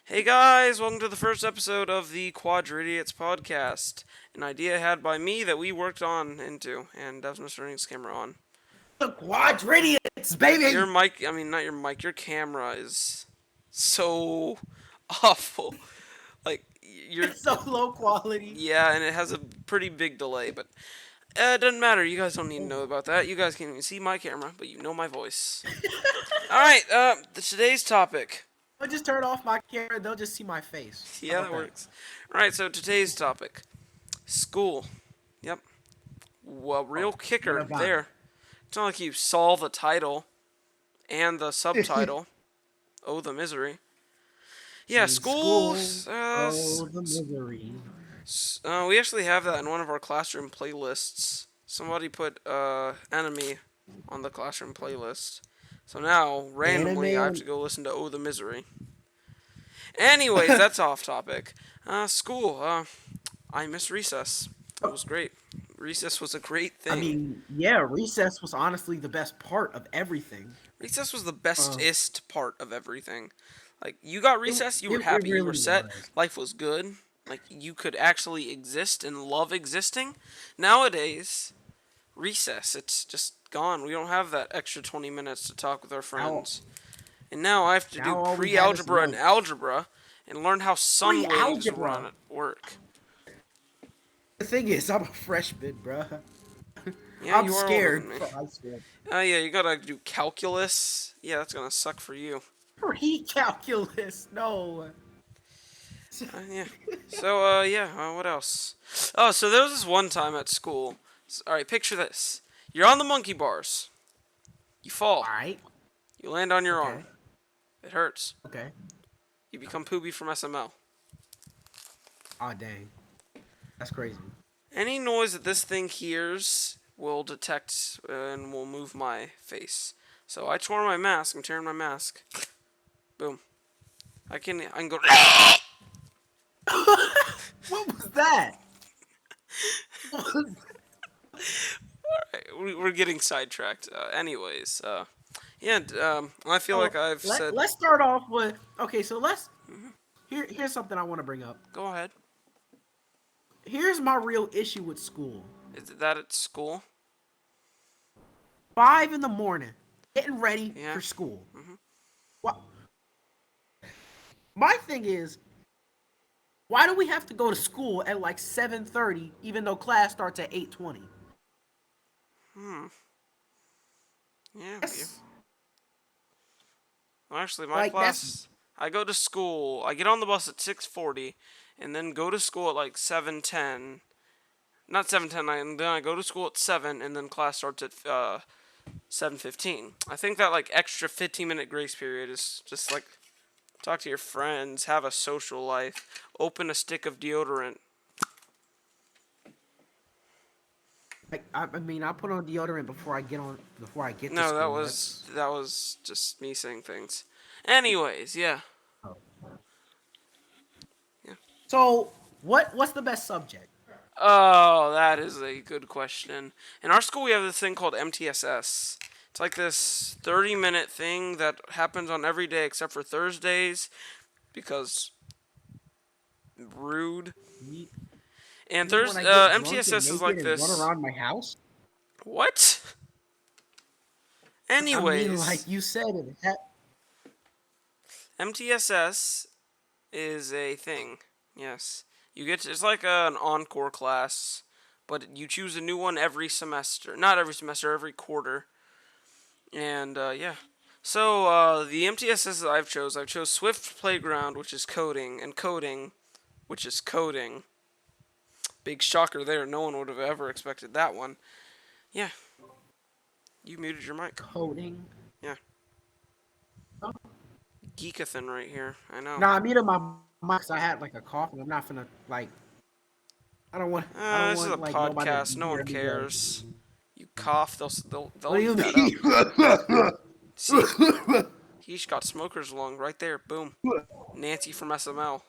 Hey guys, welcome to the first episode of the Quadridiots podcast. An idea had by me that we worked on into, and Desmond's turning his camera on. The Quadridiots, Your baby! mic, not your mic, your camera is so awful. Like, you're, It's so low quality. yeah, and it has a pretty big delay, but it doesn't matter. You guys don't need to know about that. You guys can't even see my camera, but you know my voice. Alright, today's topic. I'll just turn off my camera, they'll just see my face. How Yeah, about that that? works. Alright, so today's topic. School. Yep. Well, Oh, real what kicker about there. It's not like you saw the title and the it? subtitle. Oh, the misery. Yeah, In school. school, oh, the misery. We actually have that in one of our classroom playlists. Somebody put enemy on the classroom playlist. So now, randomly, I have to Anime. go listen to Oh, the Misery. Anyways, that's off topic. School. I miss recess. It was great. Recess was a great I thing. mean, yeah, recess was honestly the best part of everything. Recess was the Uh, bestest part of everything. Like, you got it, recess, you were it happy, you were really set, was. life was good. Like, you could actually exist and love existing. Nowadays, recess, it's just gone. We don't have that extra 20 minutes to talk with our Now, friends. And now I have to do now all we pre have is algebra and lunch. algebra and learn how sun Free waves run algebra. at work. The thing is, I'm a freshman, bruh. Yeah, I'm you are older scared than me. for high school. Oh, yeah, you gotta do calculus. Yeah, that's gonna suck for you. Pre-calculus, no. Yeah. So, yeah, what else? Oh, so there was this one time at school. Alright, picture this. You're on the monkey bars. You fall. Alright, You land on your arm. okay, It hurts. okay. You become Poopy from SML. Oh, dang. That's crazy. Any noise that this thing hears will detect and will move my face. So I tore my mask. I'm tearing my mask. Boom. I can go. What was that? We're getting sidetracked. Anyways, yeah. I feel So like I've said. let's start off with okay. So let's Mhm. here's something I want to bring up. Go ahead. Here's my real issue with school. Is that at school? 5 in the morning, getting ready Yeah. for school. Mhm. What? My thing is, why do we have to go to school at like 7:30, even though class starts at 8:20? Hmm. Yeah. That's Well, actually, my like that's class. I go to school. I get on the bus at 6:40, and then go to school at like 7:10. Not 7:10. And then I go to school at 7, and then class starts at 7:15. I think that like extra 15-minute grace period is just like talk to your friends, have a social life, open a stick of deodorant. like I mean I put on deodorant before I get to No, that school. was That's that was just me saying things. Anyways, yeah. oh. Yeah. So what's the best subject? Oh, that is a good question. In our school, we have this thing called MTSS. It's like this 30-minute thing that happens on every day except for Thursdays because rude. You, And you mean when I get drunk and MTSS is naked like and run this. around my house? What? I mean, like Anyways, you said, MTSS is a thing. Yes. It's like an encore class, but you choose a new one every semester. Not every semester, every quarter. And yeah. So the MTSS that I've chose Swift Playground, which is coding, and coding, which is coding. Big shocker there. No one would have ever expected that one. Yeah. You muted your mic. coding. Yeah. Geekathan right here. I know. Nah, I muted my mic 'cause I had like a cough, and I'm not finna like. I don't This is a want like nobody podcast. to No one hear me go. cares. You cough, they'll What do eat you that up. mean? See, he's got smoker's lung right there. Boom. Nancy from SML.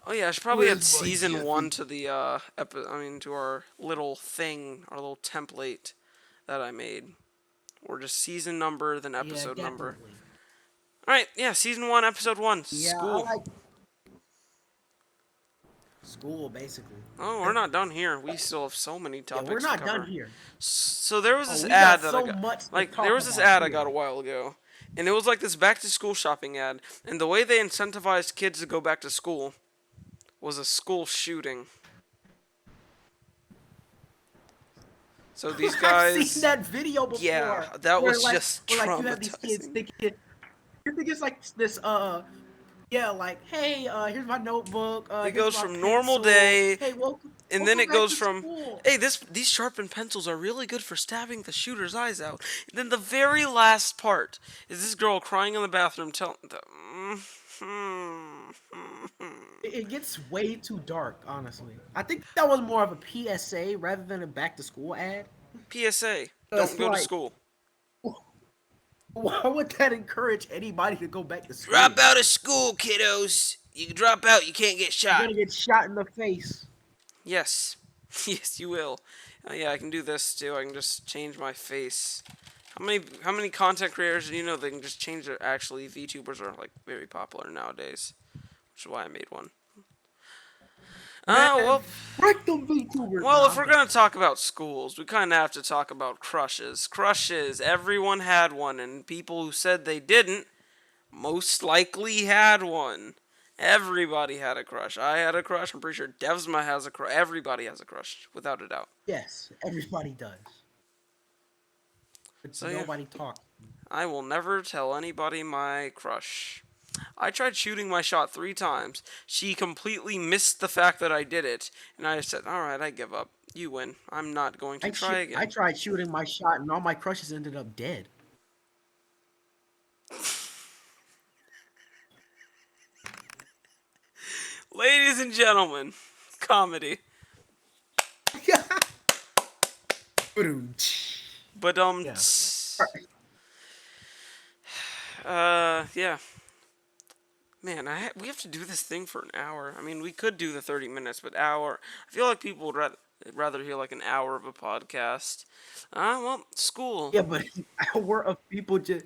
Oh yeah, I should probably add Where's my season one Jeffy? to the to our little thing, our little template that I made, or just season number then Yeah, episode number. definitely. All right, yeah, season 1, episode 1, Yeah, I school. like school basically. Oh, we're not done here. We still have so many Yeah, we're topics to not done cover. here. So there was Oh, this we got ad that I so got. much to Like there talk was this about ad I got a here. while ago, and it was like this back to school shopping ad, and the way they incentivized kids to go back to school was a school shooting. So these I've seen guys, that video yeah, before, that where was like, just where like you have these kids traumatizing. thinking, you think it's like this, yeah, like, hey, here's my notebook, It here's goes my from normal pencil. day, Hey, welcome, and then welcome it back goes to from, school. hey, these sharpened pencils are really good for stabbing the shooter's eyes out. And then the very last part is this girl crying in the bathroom telling It gets way too dark, honestly. I think that was more of a PSA rather than a back to school ad. PSA, don't Cause go to like, school. why would that encourage anybody to go back to Drop school? out of school, kiddos. You can drop out, you can't get You're shot. gonna get shot in the face. Yes. Yes, you will. Yeah, I can do this too. I can just change my face. How many content creators do you know that can just change their actually VTubers are like very popular nowadays, which is why I made one. Man, Well, frick them VTubers. well, Nah, if I'm we're done. gonna talk about schools, we kind of have to talk about crushes. Crushes. Everyone had one, and people who said they didn't most likely had one. Everybody had a crush. I had a crush. I'm pretty sure Devsma has a crush. Everybody has a crush, without a doubt. Yes, everybody does, but So yeah, nobody talks. I will never tell anybody my crush. I tried shooting my shot 3 times. She completely missed the fact that I did it, and I said, "All right, I give up. You win. I'm not going to try I again." tried shooting my shot, and all my crushes ended up dead. Ladies and gentlemen, comedy. But Yeah. yeah. Man, we have to do this thing for an hour. I mean, we could do the 30 minutes, but hour. I feel like people would rather hear like an hour of a podcast. Well, school. Yeah, but an hour of people just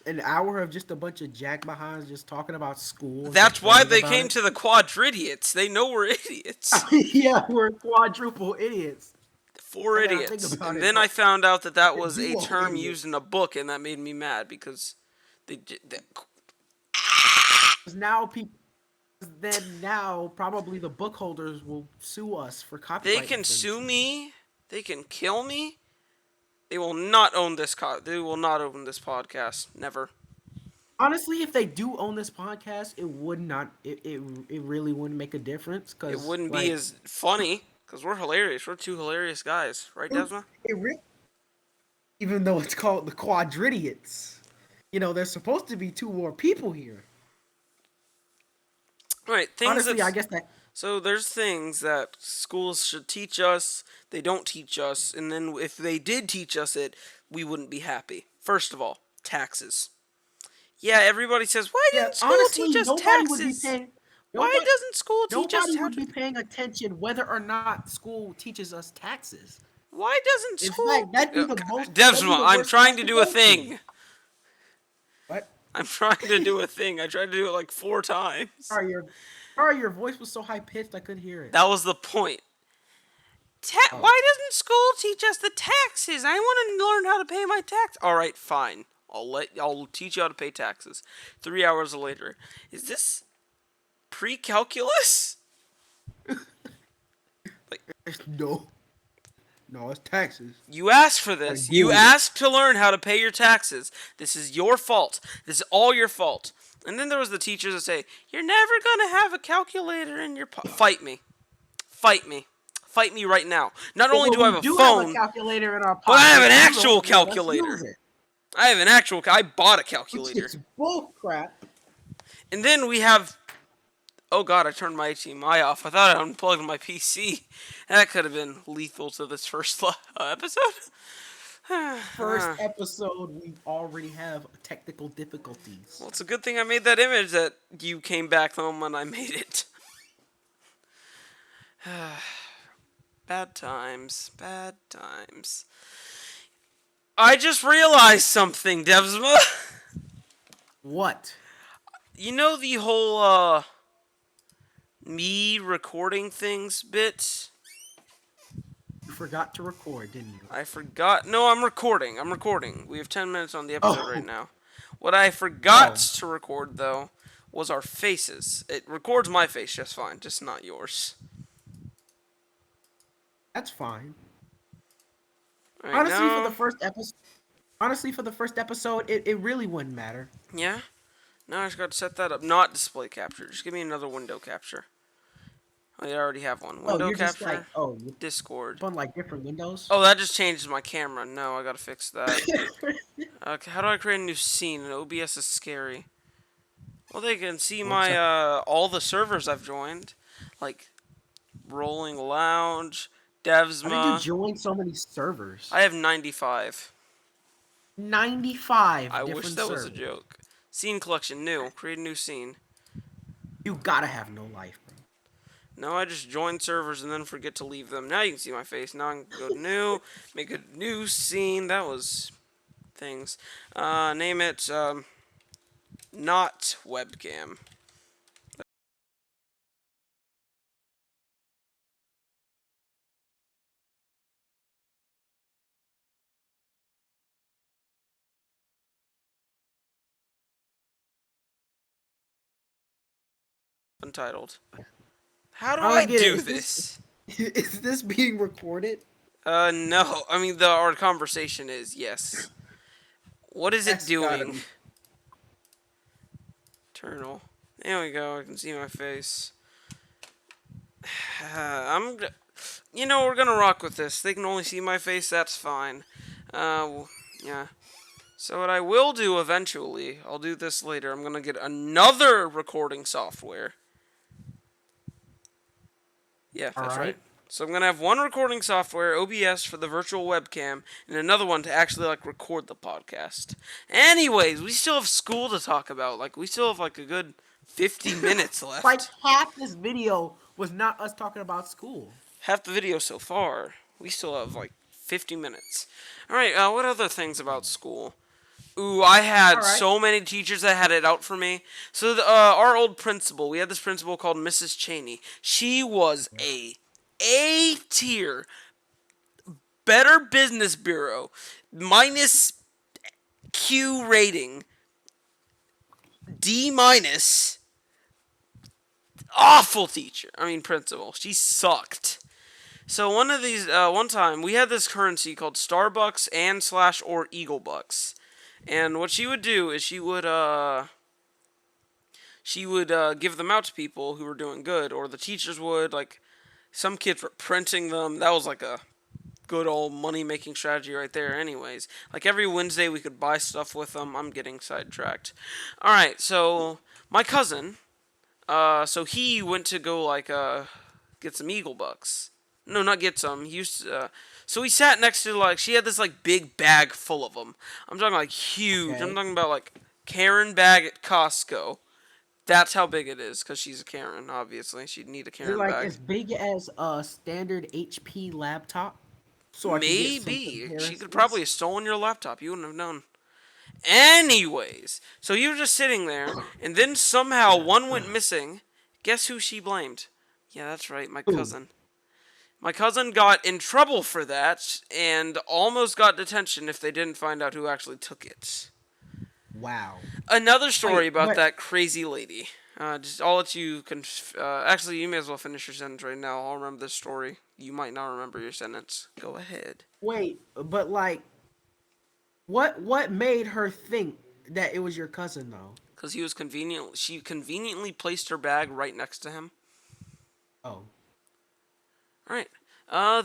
an hour of just a bunch of jack behinds just talking about school and That's why complaining they about came it. to the Quadridiots. They know we're idiots. Yeah, we're quadruple idiots. Four I gotta think idiots. about And it. then No, I found out that that we're was a duo term used in idiots. a book, and that made me mad because they Because now people, then now probably the book holders will sue us for they copyright can sue infringement. me. They can kill me. They will not own this. They will not own this podcast. Never. Honestly, if they do own this podcast, it would not. It really wouldn't make a difference It because wouldn't be like as funny because we're hilarious. We're two hilarious guys, right, Desma? it even though it's called the Quadridiots. You know, there's supposed to be two more people here. Right. Things Honestly, I that guess that so there's things that schools should teach us. They don't teach us, and then if they did teach us it, we wouldn't be happy. First of all, taxes. Yeah, everybody says, "Why yeah, didn't school teach honestly, us nobody would be taxes? paying Why nobody doesn't school teach us nobody how would to? be paying attention whether or not school teaches us taxes. Why doesn't In school?" fact, that'd be Devsma, the I'm worst trying class to to do a go to. thing. What? I'm trying to do a thing. I tried to do it like 4 times. Sorry, your voice was so high pitched I couldn't hear it. That was the point. Oh. Why doesn't school teach us the taxes? I want to learn how to pay my tax. All right, fine. I'll teach you how to pay taxes. 3 hours later, is this pre-calculus? Like No. No, it's taxes. you asked for Gotta this. You deal with it. asked to learn how to pay your taxes. This is your fault. This is all your fault. And then there was the teachers that say, "You're never gonna have a calculator in your fight me. Fight me. Fight me right now. Not But only when do I we have a do have a phone, calculator in our but I have an pockets, you actual don't let us use calculator. it. I have an actual. I bought a Which calculator. is bull crap. And then we have. Oh god, I turned my HDMI off. I thought I unplugged my PC. That could have been lethal to this first episode. First Well, episode, we already have technical difficulties. it's a good thing I made that image that you came back home when I made it. Bad times. Bad times. I just realized something, Devsma. What? You know the whole me recording things bit? You forgot to record, didn't you? I forgot. No, I'm recording. I'm recording. We have 10 minutes on the episode right Oh, now. What I forgot oh, to record, though, was our faces. It records my face just fine, just not yours. that's fine. Alright, Honestly, for the now. first episode, honestly, for the first episode, it really wouldn't matter. Yeah? Now I just got to set that up. Not display capture. Just give me another window capture. Oh, yeah, I already have one. Oh, Window you're just like, capture, oh, you're Discord. up on like different windows. Oh, that just changes my camera. No, I gotta fix that. Okay, how do I create a new scene? OBS is scary. Well, they can see One my second. all the servers I've joined, like Rolling Lounge, How did you Devsma. join so many servers? I have 95. 95 I wish different that was a servers. joke. Scene collection, new. Create a new scene. You gotta have no life, bro. No, I just join servers and then forget to leave them. Now you can see my face. Now I can go to new, make a new scene. That was things. Name it not webcam. Untitled. How do I don't I get it. do Is this this? is this being recorded? No. I mean, our conversation is yes. What is it That's gotta doing? be. Eternal. There we go. I can see my face. I'm. You know, we're gonna rock with this. They can only see my face. That's fine. Yeah. So what I will do eventually, I'll do this later. I'm gonna get another recording software. Yeah, All that's right. right. So I'm gonna have one recording software, OBS for the virtual webcam, and another one to actually like record the podcast. Anyways, we still have school to talk about. Like we still have like a good 50 minutes Like left. half this video was not us talking about school. Half the video so far. We still have like 50 minutes. All right. What other things about school? Ooh, I All had right. so many teachers that had it out for me. So our old principal, we had this principal called Mrs. Cheney. She was A tier, Better Business Bureau, minus Q rating, D minus, awful teacher. I mean principal. She sucked. So one time we had this currency called Starbucks and slash or Eagle Bucks, and what she would do is she would give them out to people who were doing good, or the teachers would like some kids were printing them. That was like a good old money making strategy right there. Anyways, like every Wednesday we could buy stuff with them. I'm getting sidetracked. All right, so my cousin, so he went to go like get some Eagle Bucks. No, not get some. He used to, so he sat next to like she had this like big bag full of them. I'm talking like huge. I'm Okay. talking about like Karen bag at Costco. That's how big it is because she's a Karen. Obviously, she'd need a Is it Karen like bag. as big as a standard HP laptop? So I could get some Maybe she could probably comparisons. have stolen your laptop. You wouldn't have known. Anyways, so you were just sitting there, and then somehow one went missing. Guess who she blamed? Yeah, that's right, my Ooh, cousin. My cousin got in trouble for that and almost got detention if they didn't find out who actually took it. wow. Another story Wait, about but that crazy lady. Just I'll let you. Actually, you may as well finish your sentence right now. I'll remember this story. You might not remember your sentence. Go ahead. but like, what made her think that it was your cousin though? Because he was convenient. She conveniently placed her bag right next to him. Oh, All right.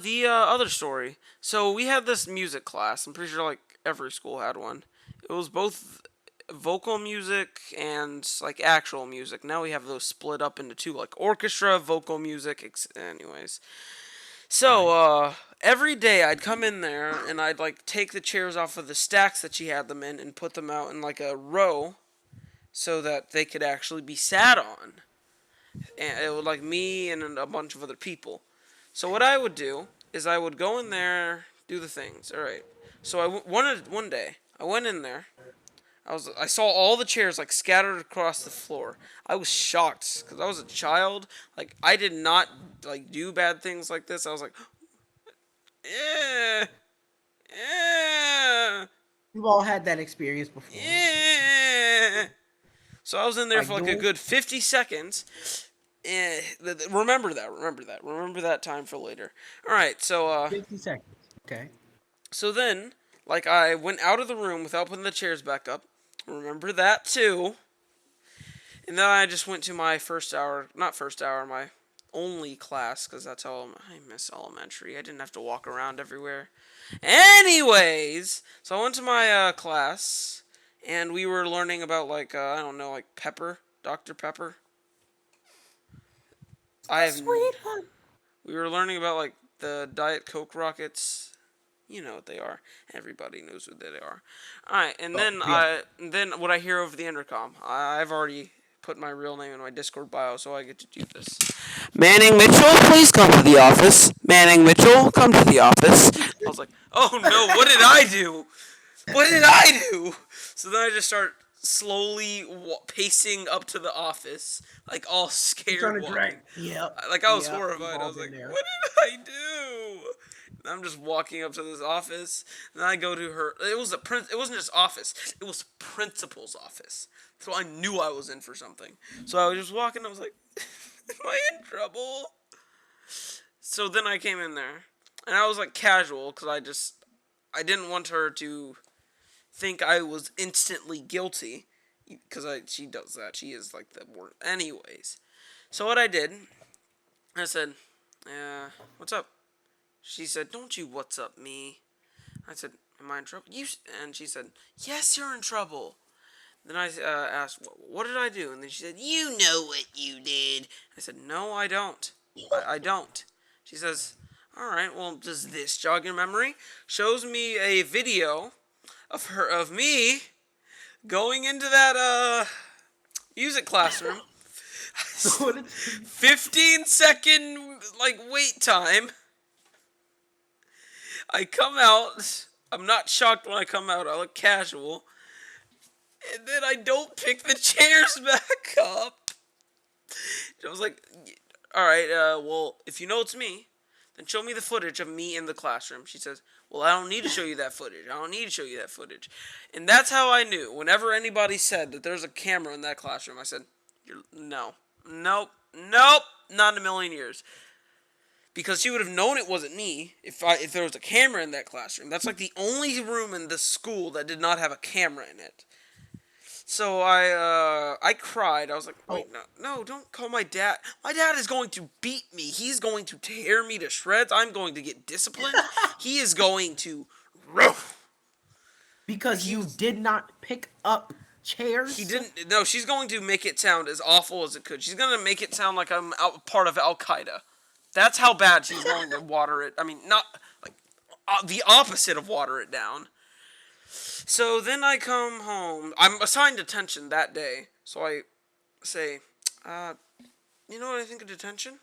The other story. So we had this music class. I'm pretty sure like every school had one. It was both vocal music and like actual music. Now we have those split up into two, like orchestra, vocal music. Anyways, so right. every day I'd come in there and I'd like take the chairs off of the stacks that she had them in and put them out in like a row so that they could actually be sat on. And it was like me and a bunch of other people. So what I would do is I would go in there, do the things. All right. So one day I went in there. I saw all the chairs like scattered across the floor. I was shocked because I was a child. Like I did not like do bad things like this. I was like, yeah, yeah, We've all had that experience before. yeah. So I was in there Like for like a doing good 50 seconds. Remember that. Remember that. Remember that time for later. All right. 50 seconds. Okay. So then, like I went out of the room without putting the chairs back up. Remember that too. And then I just went to my first hour, not first hour, my only class, because that's how I miss elementary. I didn't have to walk around everywhere. Anyways, so I went to my class, and we were learning about, like, I don't know, like Pepper, Dr. Pepper. I have. Sweet one. We were learning about, like, the Diet Coke rockets. You know what they are. Everybody knows what they are. All right, and Oh, then yeah. what I hear over the intercom, I've already put my real name in my Discord bio, so I get to do this. Manning Mitchell, please come to the office. Manning Mitchell, come to the office. I was like, oh no, what did I do? What did I do? So then I just start slowly pacing up to the office, like all You're trying scared to drag. walking. Yep. Like I was Yep. We've horrified. I all was been like, there. what did I do? And I'm just walking up to this office, and I go to her. It was It wasn't just office. It was principal's office. So I knew I was in for something. So I was just walking. I was like, am I in trouble? So then I came in there, and I was like casual because I didn't want her to think I was instantly guilty because she does that. She is like the worst. Anyways, so what I did, I said, what's up? She said, don't you what's up me. I said, am I in trouble? And she said, yes, you're in trouble. Then I asked, what did I do? And then she said, you know what you did. I said, no, I don't. I don't. She says, all right, well, does this jog your memory? Shows me a video of me going into that music classroom. So it's 15-second like wait time. I come out. I'm not shocked when I come out. I look casual. And then I don't pick the chairs back up. I was like, all right, well, if you know it's me, then show me the footage of me in the classroom. She says, well, I don't need to show you that footage. I don't need to show you that footage. And that's how I knew. Whenever anybody said that there's a camera in that classroom, I said, no. Nope. Nope. Not in a million years. Because she would have known it wasn't me if there was a camera in that classroom. That's like the only room in the school that did not have a camera in it. So I cried. I was like, wait, oh, no, don't call my dad. My dad is going to beat me. He's going to tear me to shreds. I'm going to get disciplined. He is going to because he you did not pick up he chairs. didn't. No, she's going to make it sound as awful as it could. She's going to make it sound like I'm part of Al Qaeda. That's how bad she's going to water it. I mean, not like the opposite of water it down. So then I come home. I'm assigned detention that day. So I say, uh, you know what I think of detention?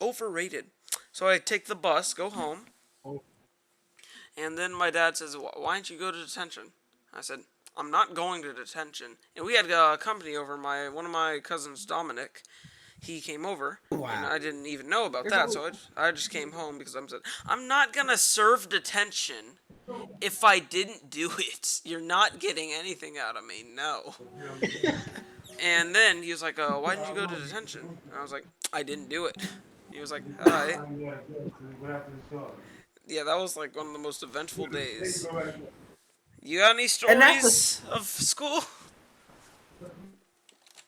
Overrated. So I take the bus, go home, Oh, and then my dad says, why don't you go to detention? I said, I'm not going to detention. And we had company over. One of my cousins, Dominic. He came over, and wow. I didn't even know about There's that. a So I just came home because I'm not gonna serve detention if I didn't do it. You're not getting anything out of me. No. And then he was like, why didn't you go to detention? And I was like, I didn't do it. He was like, alright. Yeah, that was like one of the most eventful days. You got any and that's the. stories of school?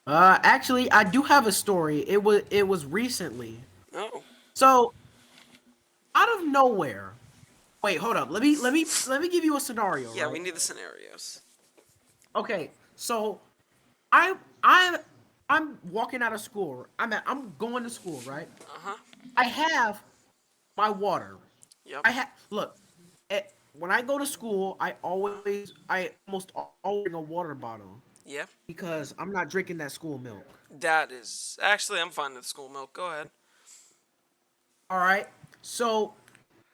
Actually, I do have a story. It was recently. No. So out of nowhere. Wait, hold up. Let me give you a scenario, Yeah, we right? need the scenarios. Okay, so I I I'm walking out of school. I'm going to school, right? Uh huh. I have my water. Yep. I have look. When I go to school, I almost always bring a water bottle Yep. because I'm not drinking that school milk. That is actually I'm fine with school milk. Go ahead. All right. So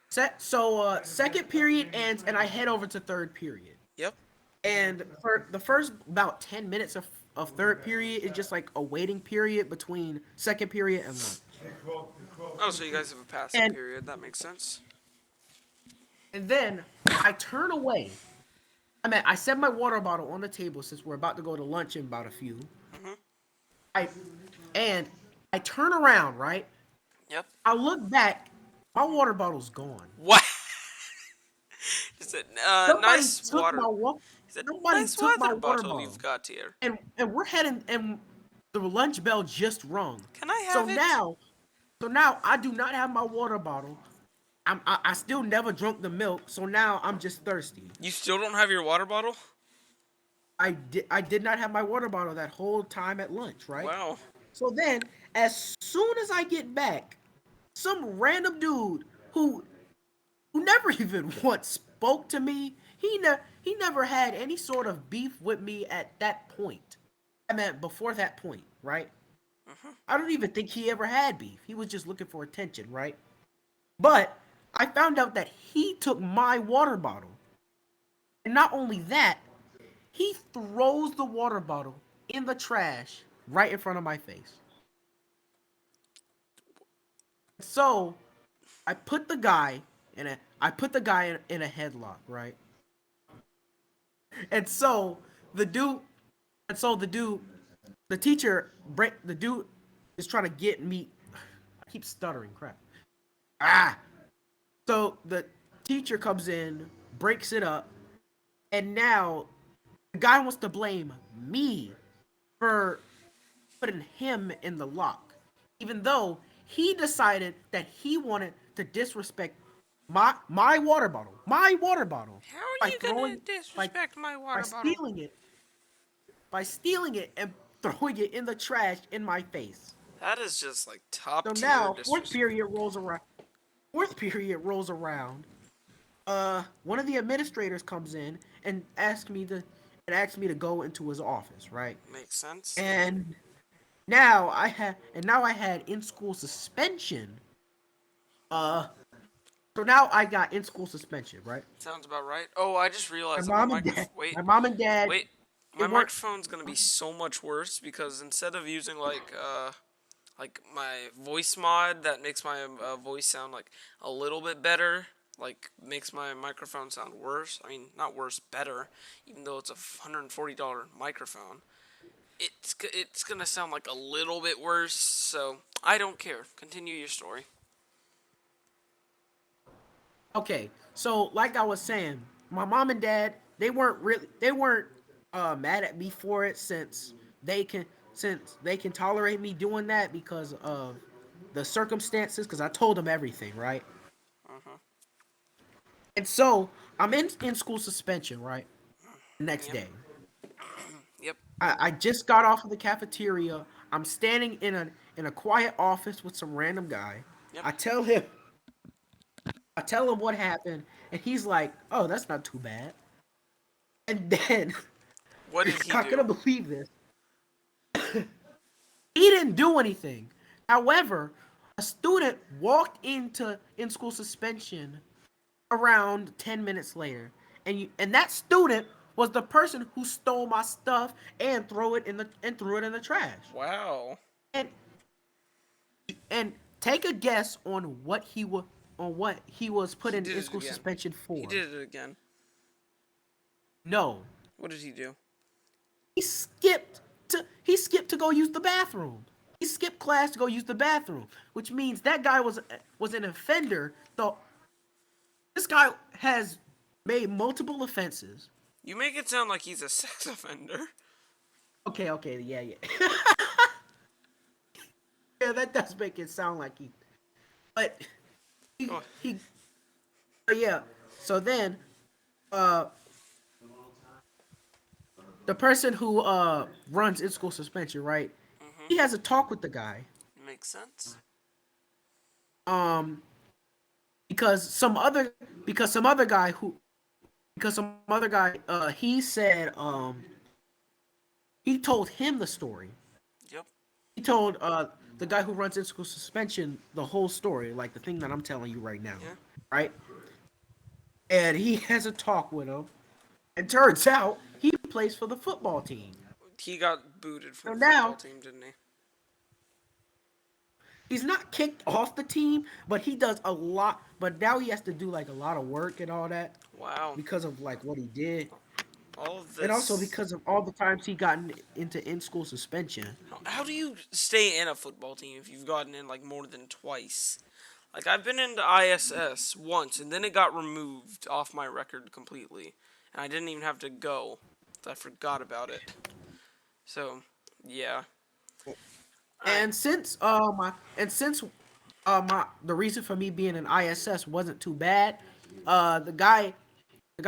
second period ends and I head over to third period. Yep. And for the first about 10 minutes of third period is just like a waiting period between second period and lunch. Oh, so you guys have a passing And period. That makes sense. and then I turn away. I set my water bottle on the table since we're about to go to lunch in about a few. Mhm. I and I turn around, right? Yep. I look back, my water bottle's gone. What? Is it Somebody nice took water? my wa- Is it Somebody nice took my water water bottle bottle. you've got here? And we're heading and the lunch bell just rung. Can I So have it? now so now I do not have my water bottle. I still never drunk the milk, so now I'm just thirsty. You still don't have your water bottle? I did not have my water bottle that whole time at lunch, right? Wow. So then, as soon as I get back, some random dude who never even once spoke to me, he never had any sort of beef with me at that point. I mean, before that point, right? Mhm. I don't even think he ever had beef. He was just looking for attention, right? But I found out that he took my water bottle. And not only that, he throws the water bottle in the trash right in front of my face. So I put the guy in a headlock, right? And so the dude and so the teacher break the dude is trying to get me. I keep stuttering, crap. Ah. So the teacher comes in, breaks it up, and now the guy wants to blame me for putting him in the lock, even though he decided that he wanted to disrespect my water bottle, How are by you gonna throwing by disrespect my by water bottle? stealing it by stealing it and throwing it in the trash in my face. That is just like top So tier now disrespect. Fourth period rolls around. One of the administrators comes in and asks me to go into his office, right? Makes sense. And now I had in school suspension. Uh, so now I got in school suspension, right? Sounds about right. Oh, I just My realized that my mom and microphone. dad, my mom and dad, Wait. they My weren't. microphone's gonna be so much worse because instead of using like my voice mod that makes my voice sound like a little bit better, like makes my microphone sound worse. I mean, not worse, better. Even though it's a $140 microphone, it's gonna sound like a little bit worse. So I don't care. Continue your story. Okay, so like I was saying, my mom and dad, they weren't mad at me for it since they can tolerate me doing that because of the circumstances. Because I told them everything, right? Uh-huh. And so I'm in school suspension, right? The next Yep. day. Yep. I just got off of the cafeteria. I'm standing in a quiet office with some random guy. Yep. I tell him I tell him what happened, and he's like, "Oh, that's not too bad." And then What you're did he not do? gonna believe this. He didn't do anything. However, a student walked into in school suspension around 10 minutes later, and that student was the person who stole my stuff and threw it in the trash. Wow. And and take a guess on what he was put He in did it school again. suspension He for. did it again. No, What did he do? he skipped to go use the bathroom. He skipped class to go use the bathroom, which means that guy was an offender. So this guy has made multiple offenses. You make it sound like he's a sex offender. Okay, yeah, yeah. Yeah, that does make it sound like but Oh, he but yeah. So then uh the person who runs in school suspension, right? mm-hmm. He has a talk with the guy. Makes sense. Um because some other because some other guy who because some other guy he said he told him the story. Yep. He told the guy who runs in school suspension the whole story, like the thing that I'm telling you right now, Yeah. right? And he has a talk with him. And turns out he plays for the football team. He got booted So from the football now team, didn't he? he's not kicked off the team, but he does a lot. But now he has to do like a lot of work and all that Wow. because of like what he did, All of and also this. because of all the times he gotten into in school suspension. How do you stay in a football team if you've gotten in like more than twice? Like I've been into ISS once and then it got removed off my record completely. And I didn't even have to go. I forgot about it. So, yeah. Alright. And since the reason for me being an ISS wasn't too bad, the guy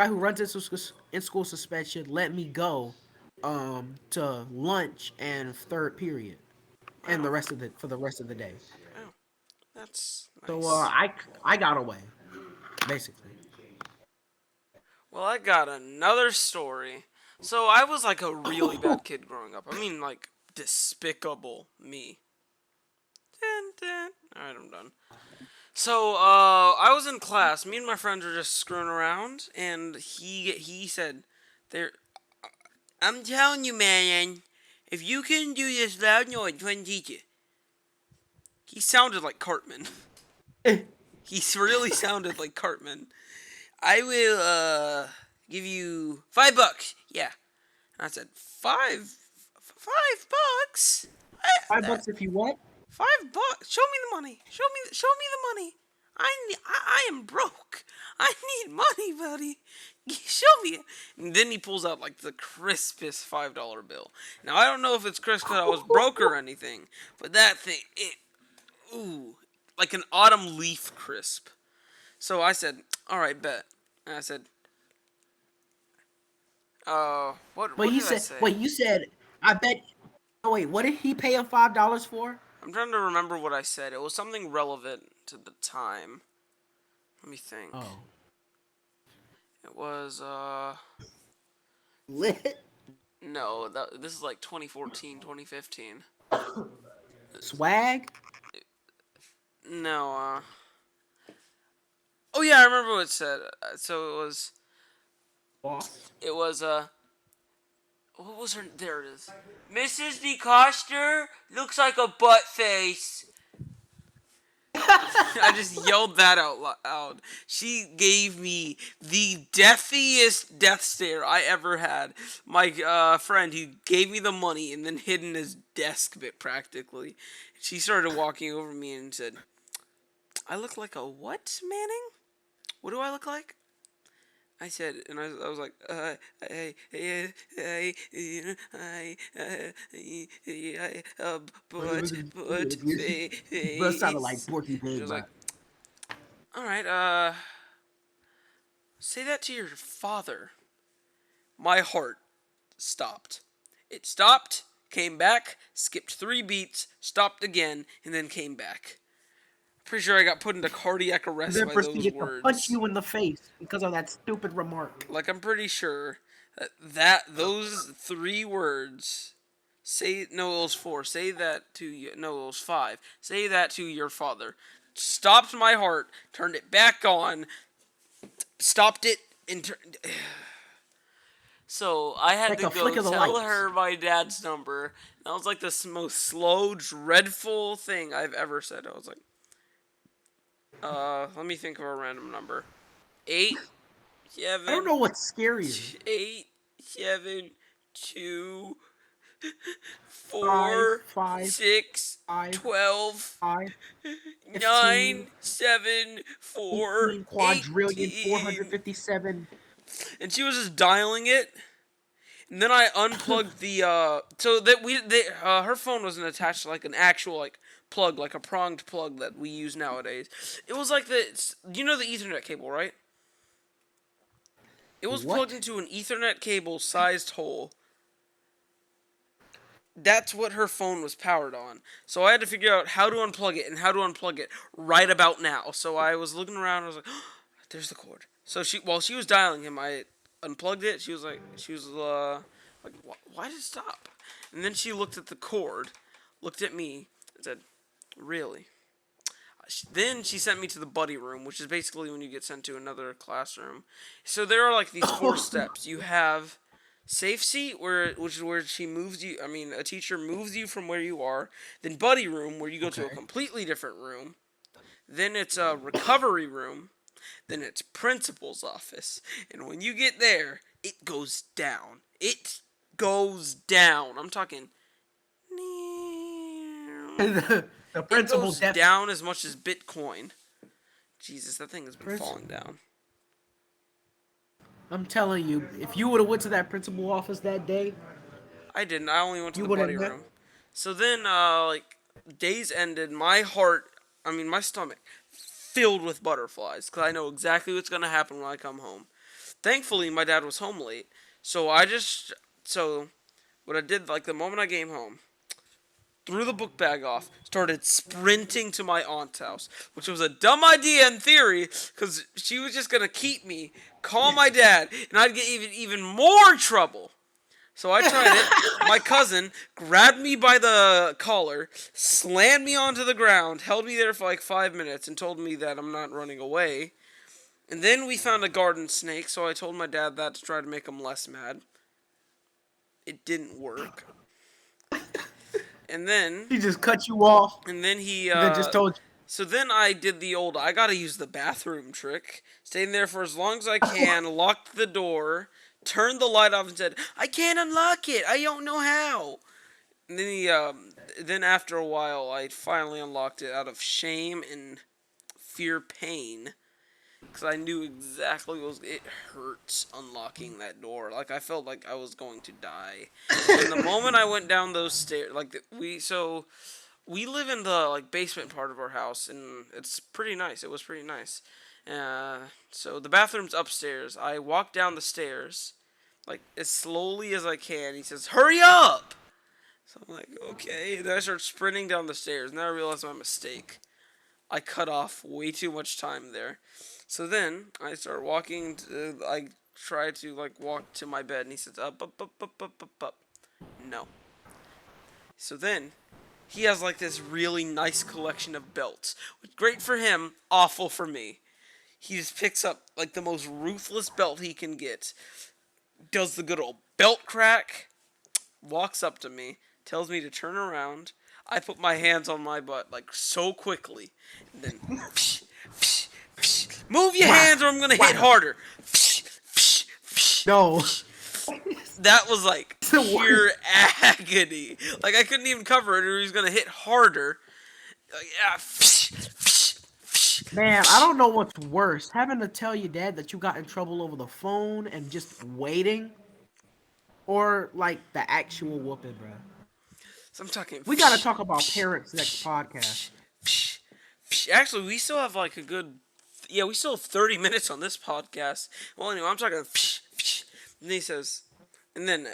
who runs in school suspension let me go to lunch and third period and Wow. the rest of the day. Wow. That's So nice. I got away basically. Well, I got another story. So I was like a really bad kid growing up. I mean like despicable me. Dun, dun. Alright, I'm done. So, I was in class. Me and my friends were just screwing around, and he said, "There, I'm telling you, man, if you can do this loud noise, when teach you." He sounded like Cartman. He really sounded like Cartman. I will give you $5. Yeah, and I said 5 bucks. That $5 if you what? $5. Show me the money. Show me the money. I am broke. I need money, buddy. Show me it. And then he pulls out like the crispest $5 bill. Now I don't know if it's crisp because I was broke or anything, but that thing, ooh, like an autumn leaf crisp. So I said, all right, bet. And I said, But what you did I said say? wait, you said I bet. Oh wait, what did he pay him $5 for? I'm trying to remember what I said. It was something relevant to the time. Let me think. Oh, It was lit no, this is like 2014, 2015. swag. No, oh yeah, I remember what it said. So Boss. it was what was her? There it is. Mrs. DeCoster looks like a butt face. I just yelled that out loud. She gave me the deafiest death stare I ever had. My friend, he gave me the money and then hid in his desk bit practically. She started walking over me and said, "I look like a what, Manning? What do I look like?" I said, and I was like, Bro sounded like face. Porky She Pig, was bro. like, all right, say that to your father. My heart stopped. It stopped, came back, skipped 3 beats, stopped again, and then came back. Pretty sure I got put into cardiac And arrest then by those proceeded to punch words. you in the face because of that stupid remark. Like I'm pretty sure that those 3 words. Say no, it was 4. Say that to you. No, it was 5. Say that to your father. Stopped my heart. Turned it back on. Stopped it and turned. So I had Like to a flick go of the tell lights. her my dad's number. That was like the most slow, dreadful thing I've ever said. I was like, let me think of a random number. Eight, I don't seven, know what's scarier. 8, 7, 2, Five, 4, five, 6, five, 12, five, 15, 9, 7, 4, 18, quadrillion, 18. 457. And she was just dialing it. And then I unplugged the so that her phone wasn't attached to like an actual like plug, like a pronged plug that we use nowadays. It was like you know the Ethernet cable, right? It was plugged What? into an Ethernet cable sized hole. That's what her phone was powered on. So I had to figure out how to unplug it and how to unplug it right about now. So I was looking around. I was like, oh, "There's the cord." So while she was dialing him, I unplugged it. She was like, "Why did it stop?" And then she looked at the cord, looked at me, and said, "Really?" Then she sent me to the buddy room, which is basically when you get sent to another classroom. So there are like these 4 steps. You have Safe seat, which is where she moves you. I mean, a teacher moves you from where you are. Then buddy room, where you go to a Okay. completely different room. Then it's a recovery room. Then it's principal's office. And when you get there, it goes down. It goes down. I'm talking. The It principal goes death. down as much as Bitcoin. Jesus, that thing has been Prince, falling down. I'm telling you, if you would have went to that principal office that day, I didn't. I only went to you the would have buddy met. room. So then, like, days ended. My heart, I mean, my stomach, filled with butterflies because I know exactly what's gonna happen when I come home. Thankfully, my dad was home late, so so what I did, like, the moment I came home, threw the book bag off, started sprinting to my aunt's house, which was a dumb idea in theory, because she was just gonna keep me, call my dad, and I'd get even more trouble. So I tried it. My cousin grabbed me by the collar, slammed me onto the ground, held me there for like 5 minutes, and told me that I'm not running away. And then we found a garden snake, so I told my dad that to try to make him less mad. It didn't work. And then, He just cut you off, and then he, and then just told so then I did the old, I gotta use the bathroom trick. Stayed in there for as long as I you. can, locked the door, turned the light off, and said, I can't unlock it. I don't know how. And then after a while, I finally unlocked it out of shame and fear pain. Because I knew exactly what was. It hurts unlocking that door. Like, I felt like I was going to die. And the moment I went down those stairs, we live in the, like, basement part of our house, and it's pretty nice. It was pretty nice. So the bathroom's upstairs. I walk down the stairs, like, as slowly as I can. He says, "Hurry up!" So I'm like, okay. Then I start sprinting down the stairs. Now I realize my mistake. I cut off way too much time there. So then I start walking. I try to, like, walk to my bed, and he says, up, up, up, up, up, up, up. No. So then he has, like, this really nice collection of belts. Great for him, awful for me. He just picks up, like, the most ruthless belt he can get. Does the good old belt crack. Walks up to me, tells me to turn around. I put my hands on my butt, like, so quickly, and then psh, psh, psh, move your Wow. hands or I'm gonna hit Wow. harder. Psh, psh, psh, No. psh. That was like It's the pure worst. agony. Like, I couldn't even cover it, or he was gonna hit harder. Like, yeah, psh, psh, psh, Man, I psh. don't know what's worse, having to tell your dad that you got in trouble over the phone and just waiting, or like the actual whooping, bro. So I'm talking. We got to Psh, talk about psh, parents next psh, podcast. psh, psh, psh. Actually, we still have like a good. Yeah, we still have 30 minutes on this podcast. Well, anyway, I'm talking. Psh, psh. And he says, and then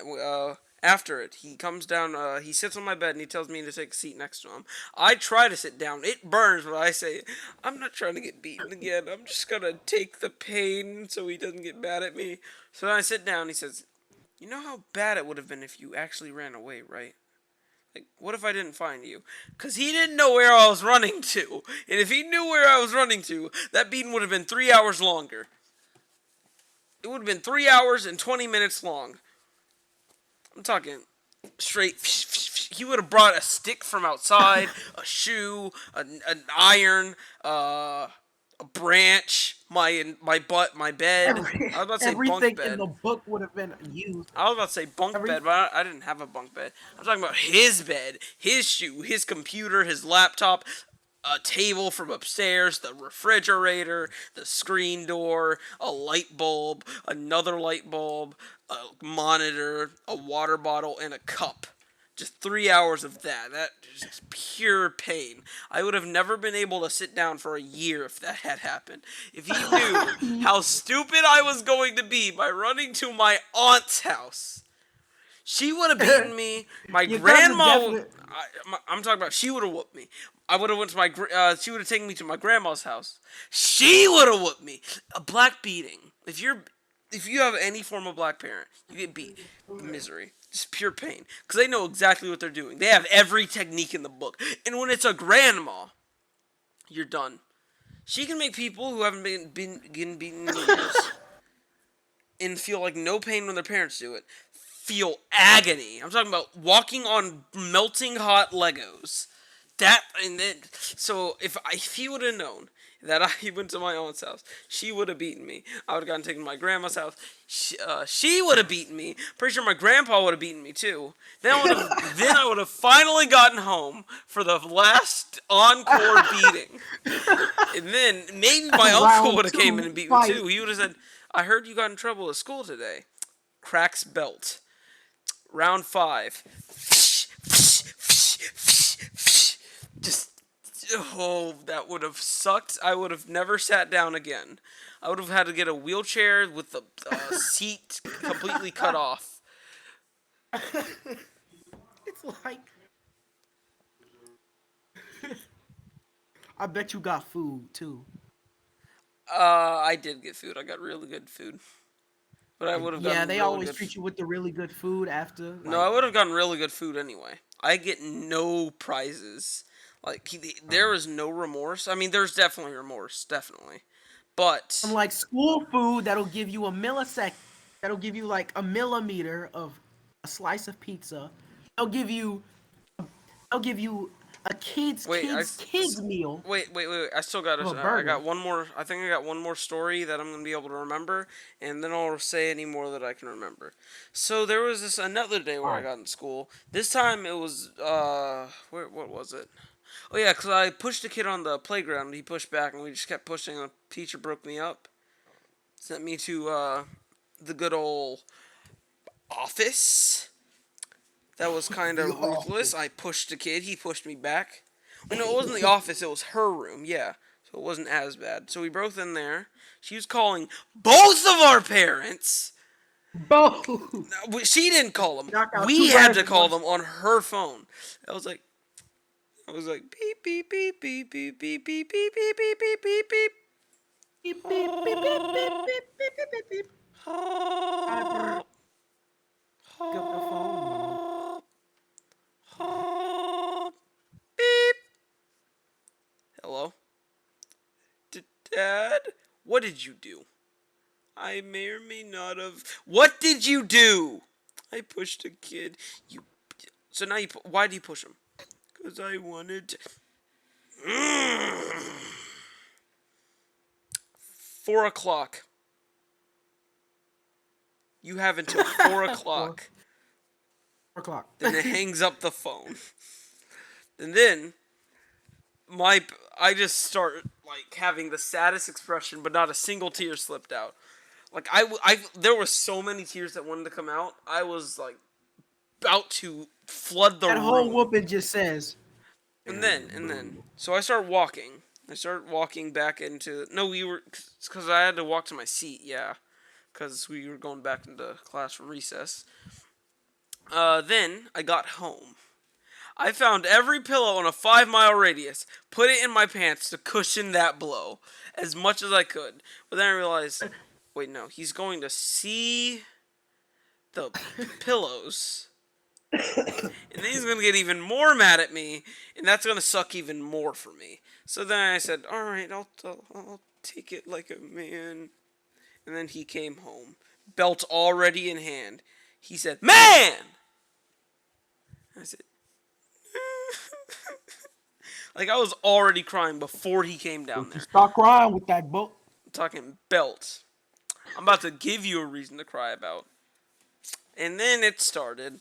after it, he comes down. He sits on my bed and he tells me to take a seat next to him. I try to sit down. It burns, but I say, I'm not trying to get beaten again. I'm just gonna take the pain so he doesn't get mad at me. So then I sit down. He says, you know how bad it would have been if you actually ran away, right? Like, what if I didn't find you? Because he didn't know where I was running to. And if he knew where I was running to, that beating would have been 3 hours longer. It would have been 3 hours and 20 minutes long. I'm talking straight. He would have brought a stick from outside, a shoe, an iron, a branch, my butt, my bed. I was about to say bunk Everything in bed. the book would have been used. I was about to say bunk Every bed, but I didn't have a bunk bed. I'm talking about his bed, his shoe, his computer, his laptop, a table from upstairs, the refrigerator, the screen door, a light bulb, another light bulb, a monitor, a water bottle, and a cup. Just 3 hours of that. That is just pure pain. I would have never been able to sit down for a year if that had happened. If he knew how stupid I was going to be by running to my aunt's house, she would have beaten me. My Your cousin grandma, definitely. I'm talking about, she would have whooped me. I would have went to she would have taken me to my grandma's house. She would have whooped me. A black beating. If you have any form of black parent, you get beat. Misery. Just pure pain. Because they know exactly what they're doing. They have every technique in the book. And when it's a grandma, you're done. She can make people who haven't been getting beaten in years. and feel like no pain when their parents do it feel agony. I'm talking about walking on melting hot Legos. That and then so if he would have known that I went to my aunt's house, she would have beaten me. I would have gotten taken to my grandma's house. She would have beaten me. Pretty sure my grandpa would have beaten me too. Then I would have finally gotten home for the last encore beating. And then maybe my uncle Round would have came in two, and beat me fight. too. He would have said, "I heard you got in trouble at school today." Cracks belt. Round 5. Just oh, that would have sucked. I would have never sat down again. I would have had to get a wheelchair with the seat completely cut off. It's like I bet you got food too. I did get food. I got really good food, but I would have Yeah, gotten they really always good. treat you with the really good food after. No, I Like, would have gotten really good food anyway. I get no prizes. Like there is no remorse. I mean, there's definitely remorse, definitely, but unlike school food, that'll give you a millisecond. That'll give you like a millimeter of a slice of pizza. They'll give you. They'll give you a kids, wait, kids, kids meal wait. I still got of a I burger. got one more. I think I got one more story that I'm gonna be able to remember, and then I'll say any more that I can remember. So there was this another day where All I right. got in school. This time it was what was it? Oh yeah, cause I pushed a kid on the playground. And he pushed back, and we just kept pushing. And the teacher broke me up, sent me to the good old office. That was kind The of ruthless. office. I pushed a kid. He pushed me back. Well, no, it wasn't the office. It was her room. Yeah, so it wasn't as bad. So we both in there. She was calling both of our parents. Both. She didn't call them. Knock out We two had birds to with call one them on her phone. I was like, beep beep beep beep beep beep beep beep beep beep beep beep beep. beep, beep, beep, beep, beep, beep, beep, beep, beep, beep. Piper, pick up the phone, mom. Beep. Hello, Dad. What did you do? I may or may not have. What did you do? I pushed a kid. You. So now you. Why do you push him? Because I wanted. To... 4 o'clock. You have until 4 Four, o'clock. 4 o'clock. Then it hangs up the phone. And then my I just start like having the saddest expression, but not a single tear slipped out. Like there were so many tears that wanted to come out. I was like about to flood the That whole room. whooping just says. So I start walking. I start walking back into. No, we were. Because I had to walk to my seat, yeah. Because we were going back into class from recess. Then I got home. I found every pillow in a 5 mile radius, put it in my pants to cushion that blow as much as I could. But then I realized, wait, no, he's going to see the pillows. And then he's gonna get even more mad at me, and that's gonna suck even more for me. So then I said, "All right, I'll take it like a man." And then he came home, belt already in hand. He said, "Man!" I said, like I was already crying before he came down Don't you there. start crying with that book. I'm talking belt. I'm about to give you a reason to cry about. And then it started.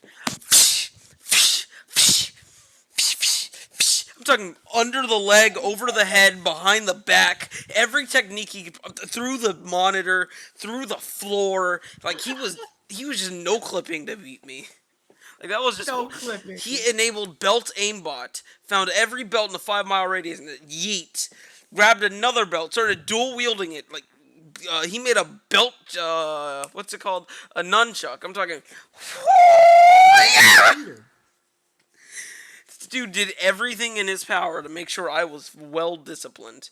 I'm talking under the leg, over the head, behind the back, every technique he could, through the monitor, through the floor. Like he was just no clipping to beat me. Like that was just No clipping. he enabled belt aimbot, found every belt in the 5 mile radius, and yeet, grabbed another belt, started dual wielding it. Like he made a belt. What's it called? A nunchuck. I'm talking. Peter. This dude did everything in his power to make sure I was well disciplined,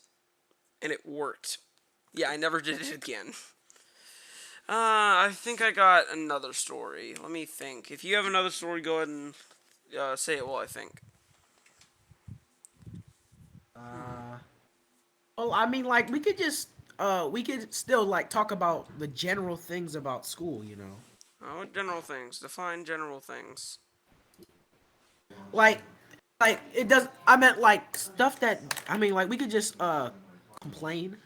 and it worked. Yeah, I never did it again. I think I got another story. Let me think. If you have another story, go ahead and say it while I think. Uh, well, I mean, like we could just we could still like talk about the general things about school. What general things? Define general things. Like like it does. I meant like stuff that I mean like we could just complain.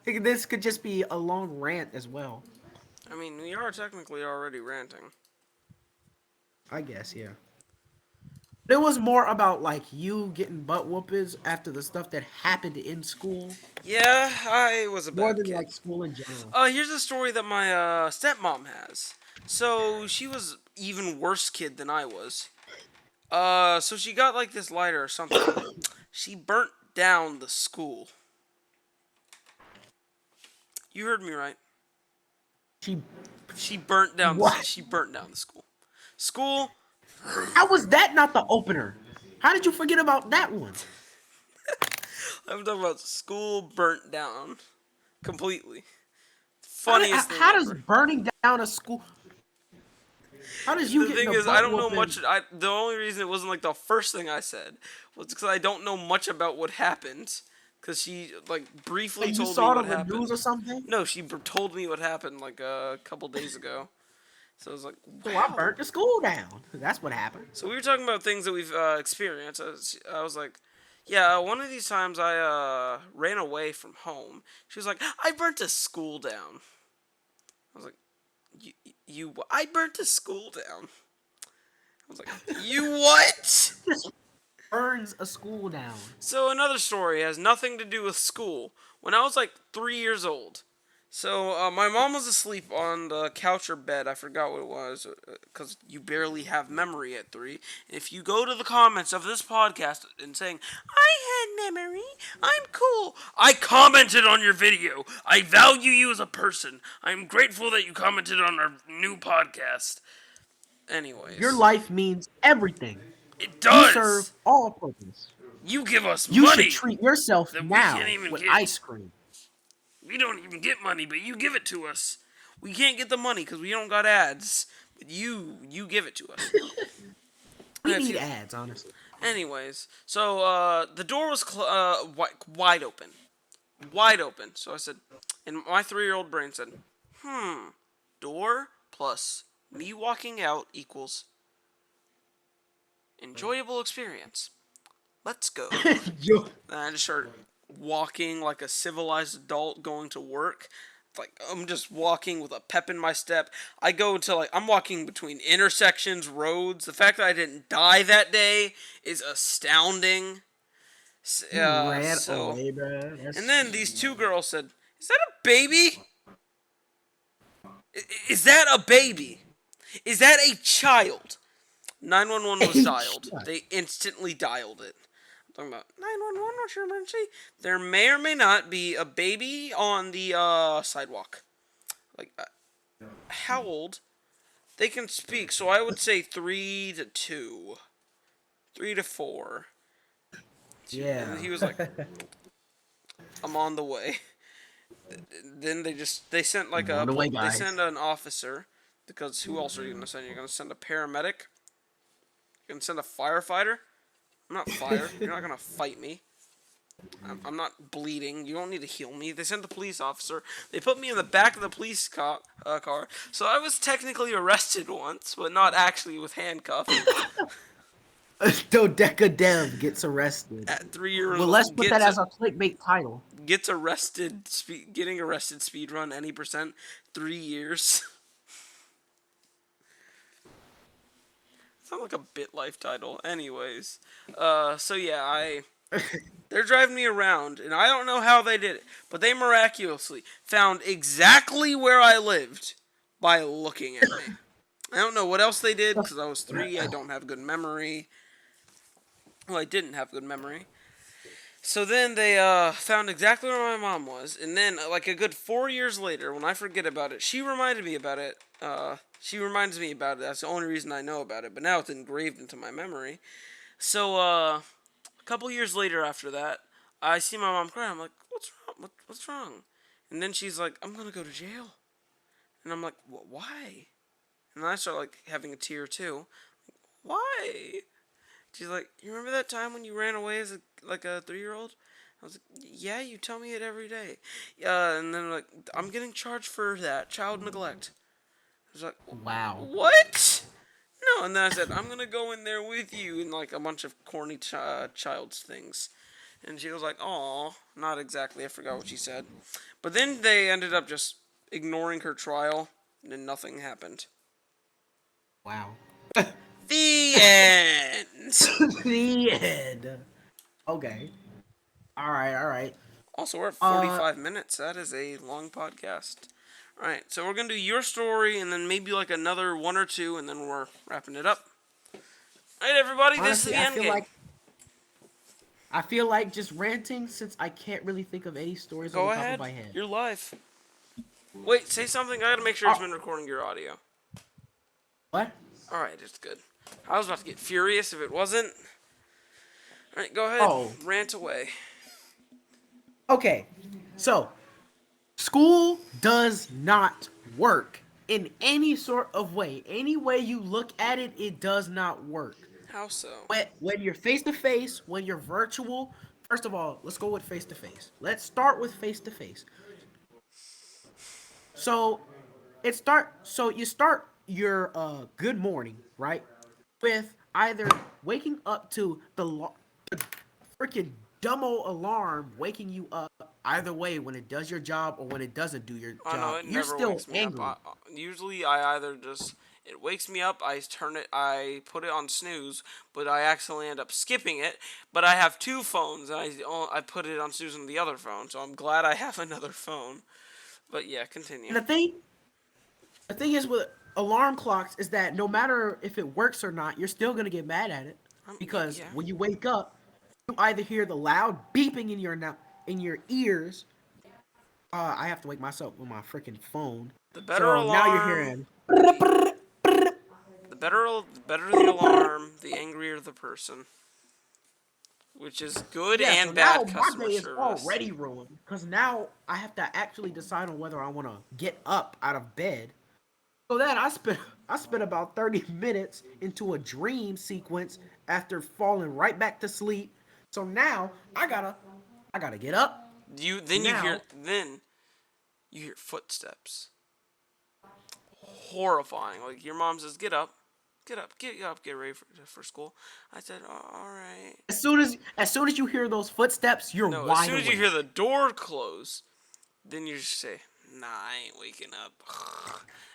This could just be a long rant as well. I mean, we are technically already ranting. I guess, yeah. It was more about like you getting butt whoopers after the stuff that happened in school, Yeah, I was a more bad than kid. like school in general. Here's a story that my stepmom has. So she was even worse kid than I was. So she got like this lighter or something. She burnt down the school. You heard me right. She She burnt down the what? she burnt down the school. School. How was that not the opener? How did you forget about that one? I'm talking about school burnt down completely. Funniest thing How does ever. burning down a school? How does you The getting thing a is, I butt don't know whooping? much. The only reason it wasn't like the first thing I said was because I don't know much about what happened. Because she like briefly Like you told me saw it what on the news or happened. something? No, she told me what happened like a couple days ago. So I was like, So I wow. burnt the school down. That's what happened. So we were talking about things that we've experienced. I was like, yeah, one of these times I ran away from home. She was like, I burnt a school down. I was like, I burnt a school down. I was like, you what? Just burns a school down. So another story has nothing to do with school. When I was like 3 years old, so my mom was asleep on the couch or bed. I forgot what it was because you barely have memory at 3. If you go to the comments of this podcast and saying I had memory, I'm cool. I commented on your video. I value you as a person. I'm grateful that you commented on our new podcast. Your Anyways, life means everything. it You serve does. all purpose. You give us You should money treat yourself that we can't now even with get. ice cream. We don't even get money, but you give it to us. We can't get the money because we don't got ads, but you give it to us. And We if need you, ads, honestly. anyways, so the door was wide open, wide open. So I said, and my 3-year-old brain said, door plus me walking out equals enjoyable experience. Let's go. Yo, And I just started walking like a civilized adult going to work. Like I'm just walking with a pep in my step. I go to like I'm walking between intersections, roads. The fact that I didn't die that day is astounding. you ran So, away, bro. and That's then these two girls said, "Is that a baby? Is that a baby? Is that a child?" 911 was H. dialed. They instantly dialed it. I'm talking about 911. What's your emergency? There may or may not be a baby on the sidewalk. Like, how old? They can speak, so I would say 3 to 2, 3 to 4. Yeah. And he was like, "I'm on the way." Then they sent like On the way, they guys. send an officer because who else are you gonna send? You're gonna send a paramedic. You're gonna send a firefighter. I'm not fire. You're not gonna fight me. I'm not bleeding. You don't need to heal me. They sent the police officer. They put me in the back of the police car. So I was technically arrested once, but not actually with handcuffs. Dodeca Dev gets arrested. At 3 years Well, let's old, put that as a clickbait title. gets arrested. Getting arrested. Speed run any percent. 3 years. Sound like a bit life title. Anyways, so yeah, they're driving me around, and I don't know how they did it, but they miraculously found exactly where I lived by looking at me. I don't know what else they did because I was 3. I don't have good memory. Well, I didn't have good memory. So then they found exactly where my mom was, and then like a good 4 years later, when I forget about it, she reminded me about it. She reminds me about it. That's the only reason I know about it. But now it's engraved into my memory. So a couple years later after that, I see my mom crying. I'm like, "What's wrong? What's wrong?" And then she's like, "I'm gonna go to jail." And I'm like, "Why?" And then I start like having a tear too. Why? She's like, "You remember that time when you ran away as a 3-year-old?" I was like, yeah, you tell me it every day. And then like, I'm getting charged for that child neglect. I was like, Wow. what? No, and then I said, I'm gonna go in there with you, and like a bunch of corny child's things. And she was like, "Aw, not exactly." I forgot what she said. But then they ended up just ignoring her trial, and then nothing happened. Wow. The end. The end. Okay. All right. All right. Also, we're at Uh, 45 minutes. That is a long podcast. All right, so we're gonna do your story, and then maybe like another one or two, and then we're wrapping it up. All right, everybody, this is honestly, the end game. I feel like just ranting since I can't really think of any stories on Go the top of ahead. my head. You're live. Wait, say something. I gotta make sure it's Oh, been recording your audio. what? All right, it's good. I was about to get furious if it wasn't. All right, go ahead. Oh, Rant away. okay. So, school does not work in any sort of way. Any way you look at it, it does not work. How so? When you're face to face, when you're virtual, first of all, let's go with face to face. Let's start with face to face. So, so you start your good morning, right? With either waking up to the freaking dumbo alarm waking you up either way when it does your job or when it doesn't do your Oh no, job. it You're never still wakes me up. angry. Usually, I either just it wakes me up. I put it on snooze, but I accidentally end up skipping it. But I have two phones, and I put it on snooze on the other phone. So I'm glad I have another phone. But yeah, continue. And the thing is with alarm clocks is that no matter if it works or not, you're still gonna get mad at it because Yeah. when you wake up, you either hear the loud beeping in your ears. I have to wake myself with my freaking phone. The better So now you're alarm, hearing. the better the alarm, the angrier the person. Which is good Yeah, so and now bad my customer day is service. already ruined because now I have to actually decide on whether I want to get up out of bed. So then I spent about 30 minutes into a dream sequence after falling right back to sleep. So now I gotta get up. You then you hear Now then you hear footsteps. Horrifying. Like your mom says, get up, get ready for school." I said, "All right." as soon as you hear those footsteps, you're No, as wide soon as you hear awake. the door close, then you just say, "Nah, I ain't waking up."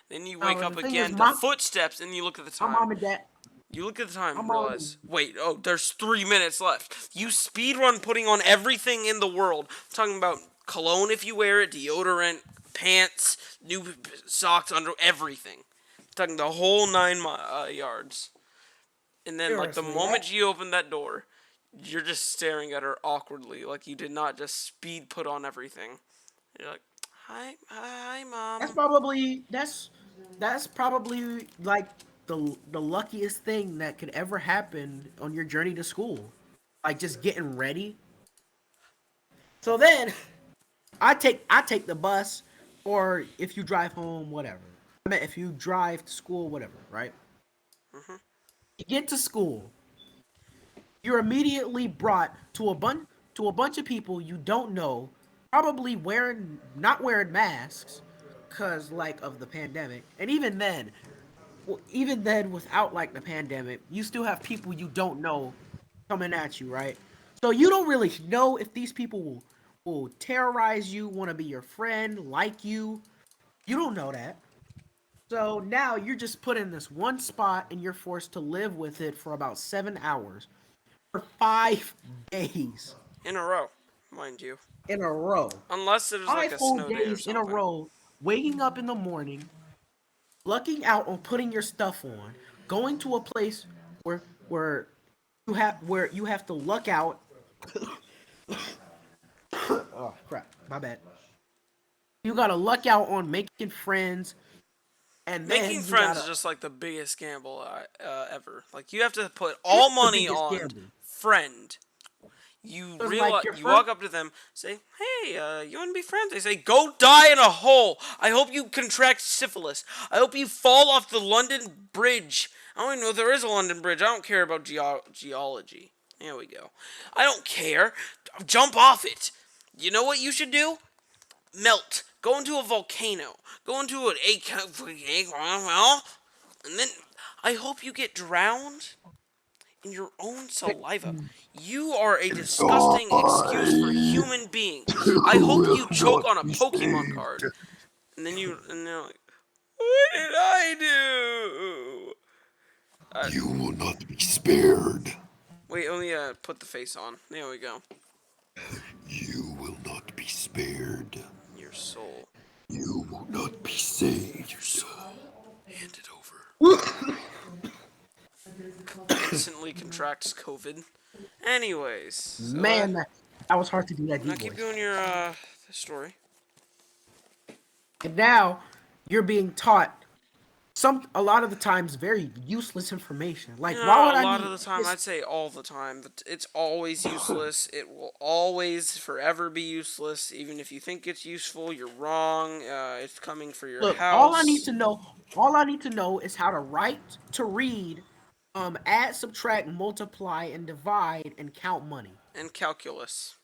Then you wake But up the thing is, again to footsteps, and you look at the my time. mom and dad, You look at the my time, mom and realize, wait, oh, there's 3 minutes left. You speedrun putting on everything in the world. I'm talking about cologne if you wear it, deodorant, pants, new socks, under everything. I'm talking the whole yards. And then, like, the seriously, that moment you open that door, you're just staring at her awkwardly, like you did not just speed put on everything. You're like, hi, That's mom. probably that's probably like the luckiest thing that could ever happen on your journey to school. Like just getting ready. So then I take the bus or if you drive home, whatever. I mean if you drive to school, whatever, right? Hmm. You get to school, you're immediately brought to a bunch of people you don't know, probably wearing not wearing masks because like of the pandemic. And even then without like the pandemic, you still have people you don't know coming at you, right? So you don't really know if these people will terrorize you, want to be your friend, like you. You don't know that. So now you're just put in this one spot and you're forced to live with it for about 7 hours for 5 days In a row, mind you. in a row. Unless it was like Five a whole snow day or days in a something. row, waking up in the morning, lucking out on putting your stuff on, going to a place where where you have to luck out. Oh crap, my bad. You gotta luck out on making friends, and Making then you friends is gotta. just like the biggest gamble ever. Like you have to put It's all the money biggest on gamble. friend. You Cause realize like your you first, walk up to them, say, "Hey, you want to be friends?" They say, "Go die in a hole. I hope you contract syphilis. I hope you fall off the London Bridge. I don't even know if there is a London Bridge. I don't care about geology. Here we go. I don't care. Jump off it. You know what you should do? Melt. Go into a volcano. Go into an and then I hope you get drowned in your own saliva. You are a disgusting excuse for a I human being. I hope will you choke not on a be Pokemon saved. card. And they're like, what did I do? You will not be spared. Wait, let me put the face on. There we go. You will not be spared. Your soul. You will not be Your saved. soul. Hand it over. Instantly contracts COVID. Anyways, so Man, that was hard to do that now deep keep voice. doing your story. And now you're being taught a lot of the times very useless information. You Like, why know, would a I lot need of the time, this? I'd say all the time, that it's always useless. It will always, forever be useless. Even if you think it's useful, you're wrong. It's coming for your Look, all I need house. to know, all I need to know is how to write, to read, add, subtract, multiply, and divide, and count money. And calculus.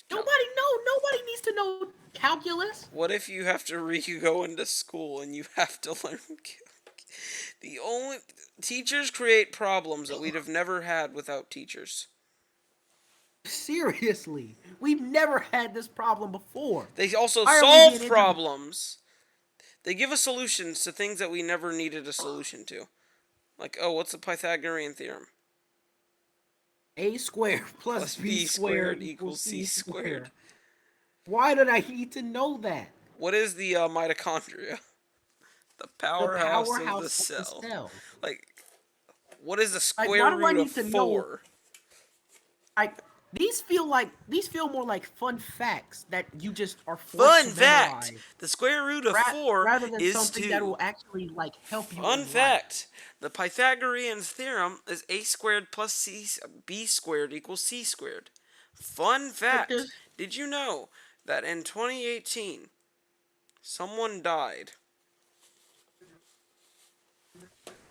Cal- Nobody needs to know calculus. what if you have to go into school and you have to learn? The only teachers create problems that we'd have never had without teachers. Seriously, we've never had this problem before. They also Why are we being solve introduced? problems. They give us solutions to things that we never needed a solution to. Like, oh, what's the Pythagorean theorem? A squared plus Plus B b squared squared equals equals c C squared. squared. Why did I need to know that? What is the mitochondria? The The powerhouse of the powerhouse of the cell. cell. Like, what is the Like, square why do I root of need to know? 4? Like, these feel more like fun facts that you just are forced Fun to fact! memorize, The square root of 4 rather than is something that 2. will actually like help you Fun in life. fact! The Pythagorean theorem is a squared plus b squared equals c squared. Fun But fact! this, Did you know that in 2018, someone died?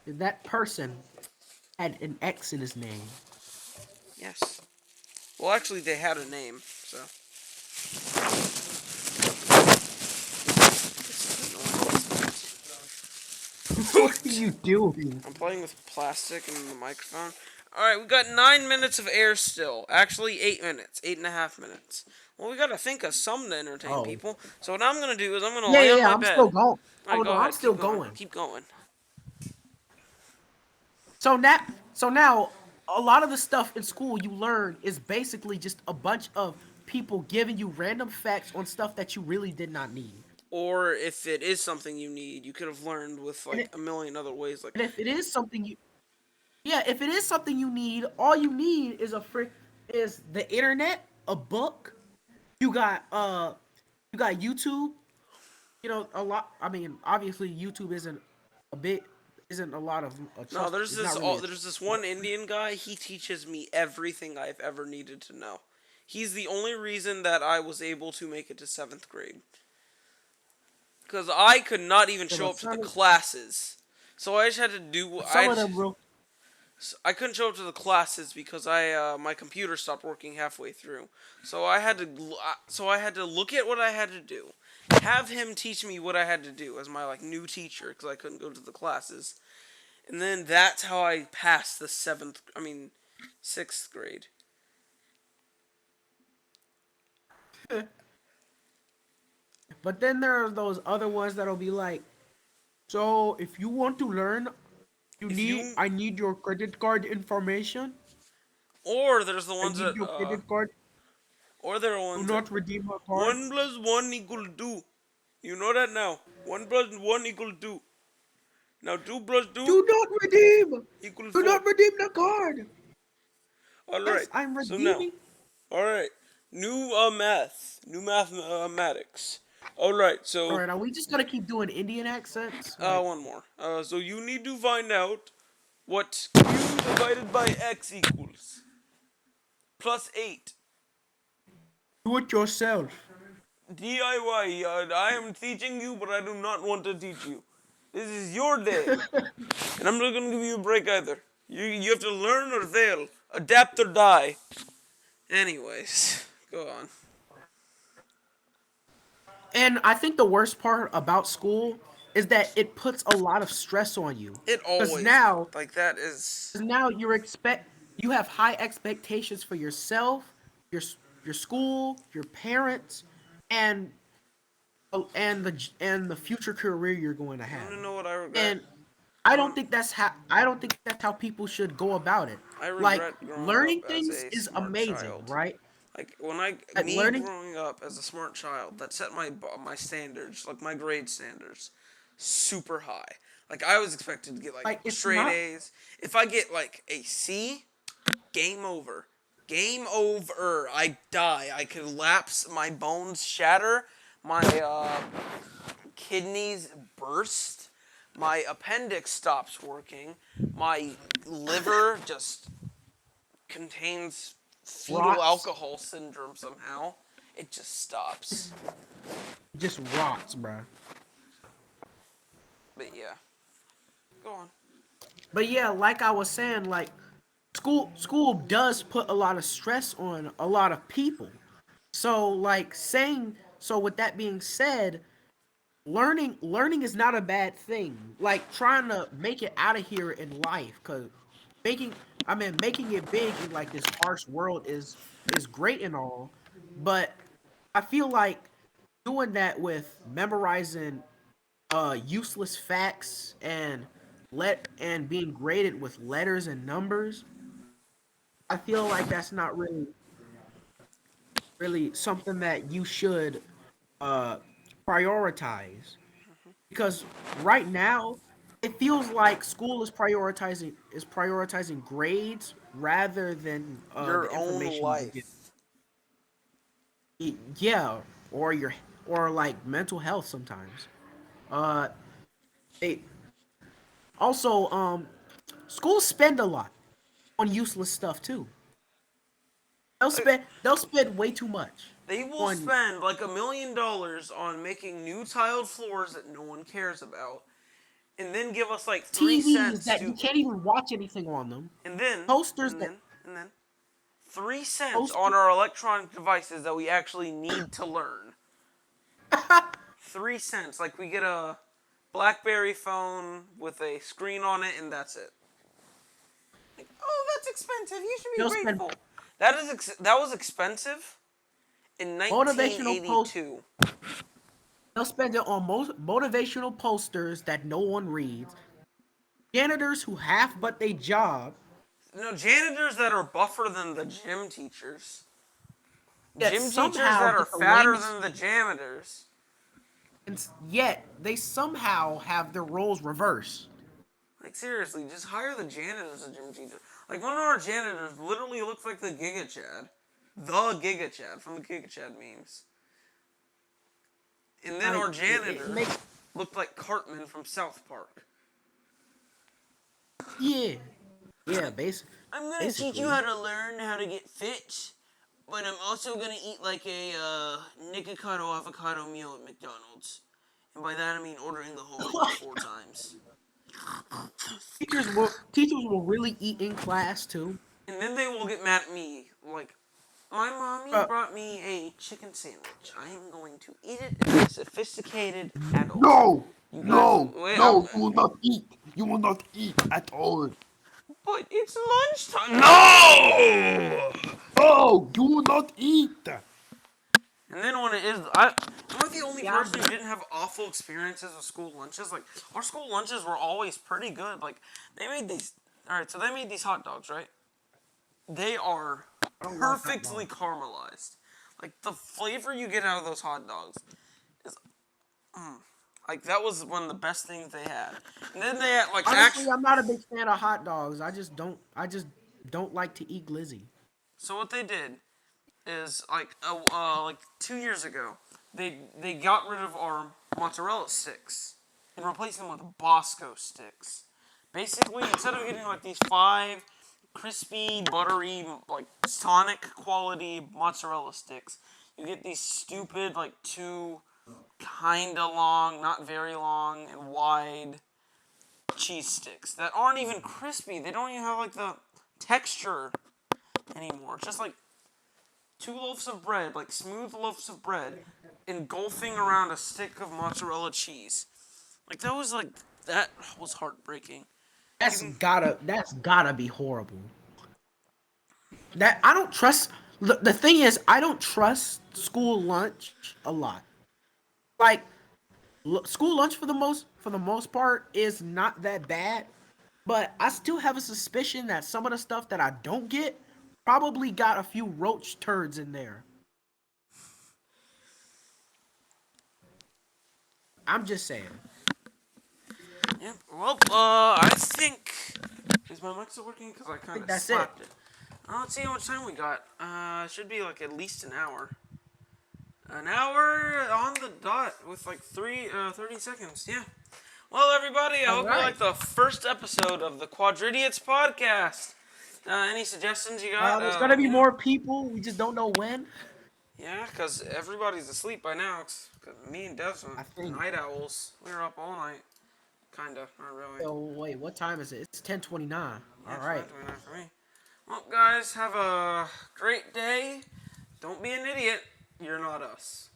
that person had an X in his name. Yes. Well, actually, they had a name, so. What are you doing? I'm playing with plastic and the microphone. Alright, we got 9 minutes of air still. Actually, 8 minutes. 8.5 minutes. Well, we gotta think of something to entertain Oh, people. So, what I'm gonna do is I'm gonna yeah, lay yeah, on yeah. my I'm still bed. going. Oh Alright, go no, I'm ahead. still Keep going. going. Keep going. So now, a lot of the stuff in school you learn is basically just a bunch of people giving you random facts on stuff that you really did not need. Or if it is something you need, you could have learned with And, like a million other ways. Like, and if it is something you, yeah, if it is something you need, all you need is is the internet, a book. You got you got YouTube. You know, a lot. I mean, obviously YouTube a bit isn't a lot of no, trust. It's not really a there's this one Indian guy. He teaches me everything I've ever needed to know. He's the only reason that I was able to make it to 7th grade. Because I could not even yeah, show but up to the classes. So I just had to do. some of them real. I couldn't show up to the classes because my computer stopped working halfway through. So I had to look at what I had to do, have him teach me what I had to do as my like new teacher because I couldn't go to the classes, and then that's how I passed the 6th grade. But then there are those other ones that'll be like, so if you want to learn, If you I need your credit card information. or there's the I ones need that your credit card. or there are Do ones that not redeem a card. 1 plus 1 equal 2. You know that now. 1 plus 1 equal 2. Now 2 plus 2 Do not redeem. equal Do 4. not redeem the card. Alright, Yes, I'm so now, redeeming. alright, new mathematics. Alright, All so, right, are we just gonna keep doing Indian accents? one more. So you need to find out what q divided by x equals. Plus 8. Do it yourself. DIY, I am teaching you, but I do not want to teach you. This is your day. And I'm not gonna give you a break either. You have to learn or fail. Adapt or die. Anyways, go on. And I think the worst part about school is that it puts a lot of stress on you. It Because always now, like that is. you have high expectations for yourself, your your school, your parents, and and the future career you're going to You want have. to know what I regret? And You want? I don't think that's how people should go about it. I Like regret growing up learning as things a is smart amazing, child. right? Like Like me learning growing up as a smart child, that set my standards, like my grade standards, super high. Like I was expected to get like like it's straight not A's. If I get like a C, game over. Game over. I die. I collapse. My bones shatter. My kidneys burst. My appendix stops working. My liver just contains fetal rots, alcohol syndrome somehow. It just stops. just rots, bruh. But yeah, go on. But yeah, like I was saying, like school does put a lot of stress on a lot of people. So with that being said, learning is not a bad thing. Like trying to make it out of here in life, cause making making it big in like this harsh world is great and all, but I feel like doing that with memorizing useless facts and being graded with letters and numbers, I feel like that's not really something that you should uh prioritize, because right now it feels like school is prioritizing grades rather than Your the own information you get. life. Yeah, or your or like mental health sometimes. Uh, they also schools spend a lot on useless stuff too. Like, They'll spend way too much they will on spend like $1 million on making new tiled floors that no one cares about, and then give us like three TVs cents that you to, can't even watch anything on them. and then, Posters and that then, and then, 3 cents on poster our electronic devices that we actually need to learn. 3 cents. Like we get a BlackBerry phone with a screen on it, and that's it. Like, oh, that's expensive. You should be they'll spend grateful. That was expensive in motivational post 1982. they'll spend it on most motivational posters that no one reads. Janitors who half but they job, No, janitors that are buffer than the gym teachers. yet Gym teachers somehow that are get the fatter lamest than the janitors. and yet they somehow have their roles reversed. Like seriously, just hire the janitor as a gym teacher. Like one of our janitors literally looks like the Giga Chad. The Giga Chad from the Giga Chad memes. And then our It janitor makes looked like Cartman from South Park. yeah. Yeah, I'm gonna teach you basically. how to learn how to get fit, but I'm also gonna eat like a Nikocado avocado meal at McDonald's. And by that I mean ordering the whole menu 4 times. Teachers will really eat in class too. And then they will get mad at me, like, my mommy Uh, brought me a chicken sandwich. I am going to eat it as a sophisticated adult. No, You guys, no, wait, no, you will not eat. You will not eat at all. but it's lunchtime. No! Oh, you will not eat. And then when it is, am I the only yeah, person who didn't have awful experiences with school lunches? Like, our school lunches were always pretty good. Like, they made these, alright, so they made these hot dogs, right? They are I don't like hot perfectly dogs. caramelized. Like, the flavor you get out of those hot dogs is, like, that was one of the best things they had. And then they had, like, Honestly, actually, I'm not a big fan of hot dogs. I just don't like to eat glizzy. so what they did is like 2 years ago, they got rid of our mozzarella sticks and replaced them with Bosco sticks. Basically, instead of getting like these 5 crispy, buttery, like Sonic quality mozzarella sticks, you get these stupid like 2 kinda long, not very long, and wide cheese sticks that aren't even crispy. They don't even have like the texture anymore. It's just like two loaves of bread, like smooth loaves of bread, engulfing around a stick of mozzarella cheese. Like that was heartbreaking. You can That's gotta be horrible. That I don't trust. The thing is, I don't trust school lunch a lot. Like school lunch for the most part is not that bad, but I still have a suspicion that some of the stuff that I don't get probably got a few roach turds in there. I'm just saying. yeah. Well, I think is my mic still working? Because I I kind think of that's it. slapped it. Let's see how much time we got. Should be like at least an hour. An hour on the dot with like 30 seconds. Yeah. Well, everybody, I All hope you right. liked the first episode of the Quadridiots podcast. Any suggestions you got? There's gonna Let be me know. more people. We just don't know when. Yeah, because everybody's asleep by now. 'Cause me and Desmond, I think. night owls, we were up all night. Kinda, not really. Oh wait, what time is it? It's 10:29. Yeah, All it's right. 9:29 for me. Well, guys, have a great day. Don't be an idiot. You're not us.